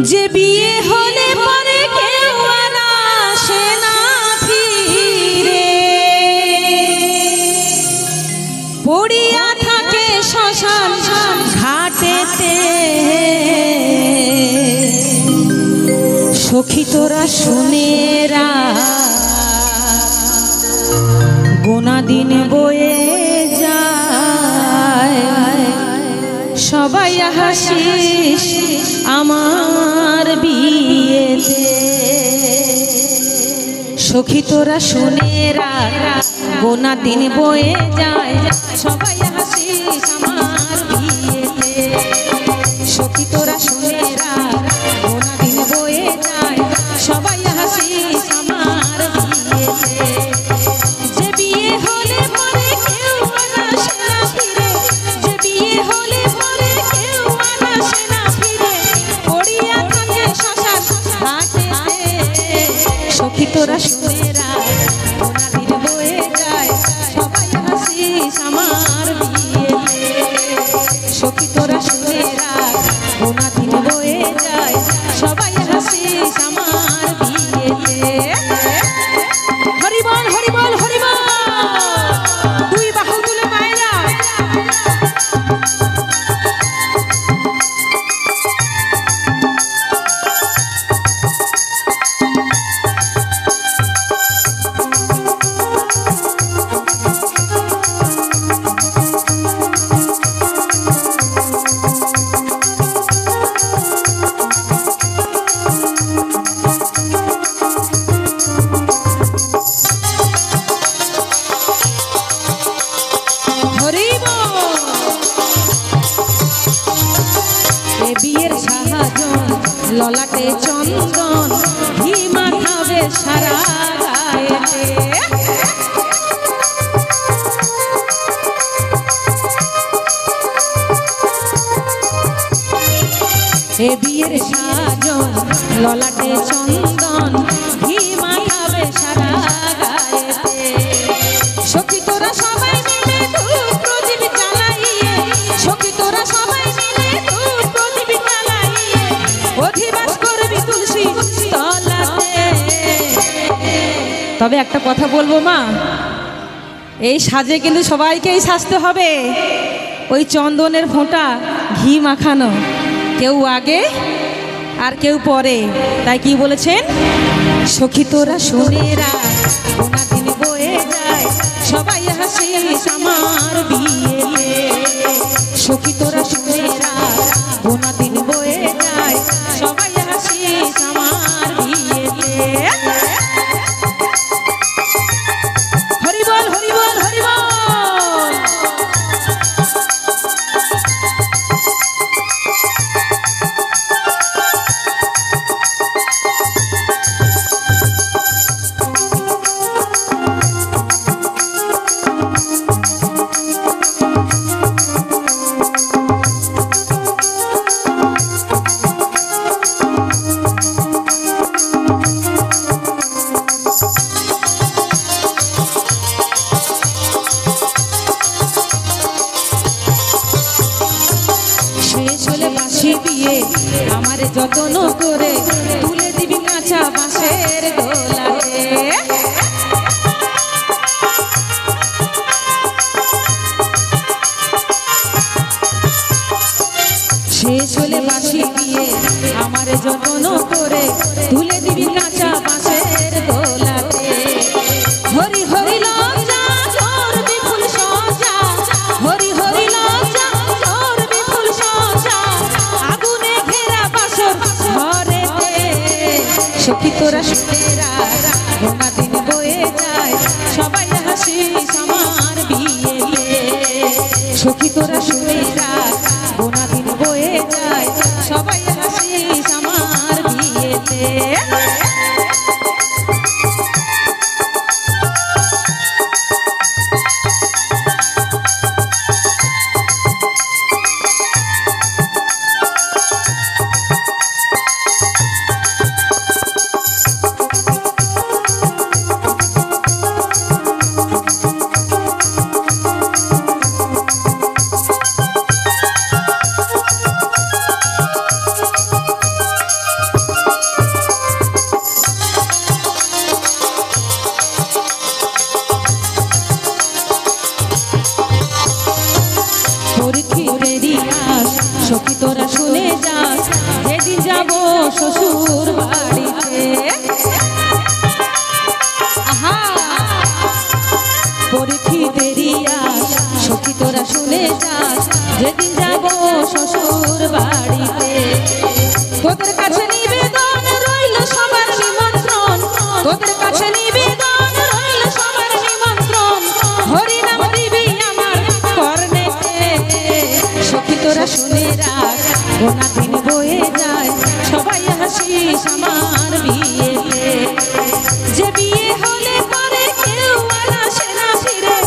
যে বিয়ে হলে পরে কেউ আর আসে না ফিরে, পড়িয়া থাকে শ্মশান ঘাটেতে। সখী তোরা শুনে গোনা দিন বয়ে যায়, সবাই হাসিস আমার বিয়েতে। সখী তোরা শুনে গোনা দিন বয়ে যায়, সবাই হাসিস আমার বিয়েতে। সখী তোরা শুনে গোনা দিন বয়ে যায়, সবাই হাসিস আমার বিয়েতে। যে বিয়ে হলে পরে কেউ আর আসে না ফিরে, যে বিয়ে হলে পরে কেউ আর আসে না ফিরে, পড়িয়া থাকে শ্মশান ঘাটেতে। সখী তোরা শুনে গোনা দিন বয়ে যায়, সবাই হাসিস আমার বিয়েতে। সখী তোরা শুনে গোনা দিন বয়ে যায়, সবাই হাসিস আমার বিয়েতে। হরি বল হরি বল হরি বল, দুই বাহু তুলে মায়েরা। বিয়ের সাহাজন ললাটে চন্দন, ঘি মাখাবে সারা গায়েতে। এ বিয়ের সাহাজন ললাটে চন্দন, ঘি মাখাবে সারা গায়েতে। সখী তোরা সবাই মিলে ধূপ প্রদীপ জ্বালাইয়ে, সখী তোরা সবাই মিলে ধূপ প্রদীপ জ্বালাইয়ে, অধিবাস করবি তুলসী তলাতে। তবে একটা কথা বলবো মা, এই সাজে কিন্তু সবাইকেই সাজতে হবে। ওই চন্দনের ফোঁটা ঘি মাখানো, কেউ আগে আর কেউ পরে। তাই কি বলেছেন? সখী তোরা শুনে গোনা দিন বয়ে যায়, সবাই হাসিস আমার বিয়েতে। সখী তোরা শুনে গোনা দিন বয়ে যায়, সবাই হাসিস আমার বিয়েতে। হরি বল হরি বল হরি বল। বিয়ে আমার যত্ন করে তুলে দিবি কাঁচা বাঁশের দোলাতে। শেষ হলে বাঁশি দিয়ে আমার যত্ন করে তুলে দিবি কাঁচা বাঁশের দোলাতে। হরি হরি লজ্জা তোর বিপুল সজ্জা, হরি হরি লজ্জা তোর বিপুল সজ্জা, আগুনে ঘেরা বাসর ঘরেতে। সখী তোরা শুনে গোনা দিন বয়ে যায়, সবাই হাসিস আমার বিয়েতে। সখী তোরা শুনে গোনা দিন বয়ে যায়, সবাই হাসিস আমার বিয়েতে। যাব শ্বশুর বাড়িতে। আহা পরীক্ষিতেরই আস সখী তোরা শুনে যাস, যেদিন যাব শ্বশুর বাড়িতে। তোদের কাছে নিবেদন রইল সবার নিমন্ত্রণ, তোদের কাছে নিবেদন রইল সবার নিমন্ত্রণ, হরি নাম দিবি আমার কর্ণেতে। সখী তোরা শুনে রাখ গোনা দিন বয়ে যায়, সবাই হাসিস আমার বিয়েতে। যে বিয়ে হলে পরে কেউ আর আসে না ফিরে,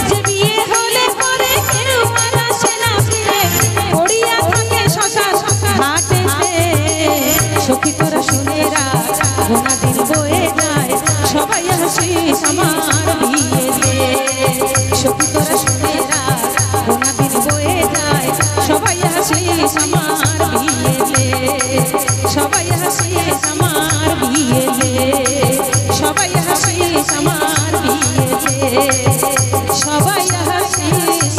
যে বিয়ে হলে পরে কেউ আর আসে না ফিরে, পড়িয়া থাকে শ্মশান ঘাটেতে। সখী তোরা শুনে রাখ গোনা দিন বয়ে যায়, সবাই হাসিস আমার বিয়েতে। সখী তোরা শুনে রাখ গোনা দিন বয়ে যায়, সবাই হাসিস আমার বিয়েতে। সবাই হাসিস আমার বিয়েতে, সবাই হাসিস আমার বিয়েতে, সবাই হাসিস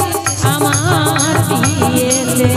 আমার বিয়েতে।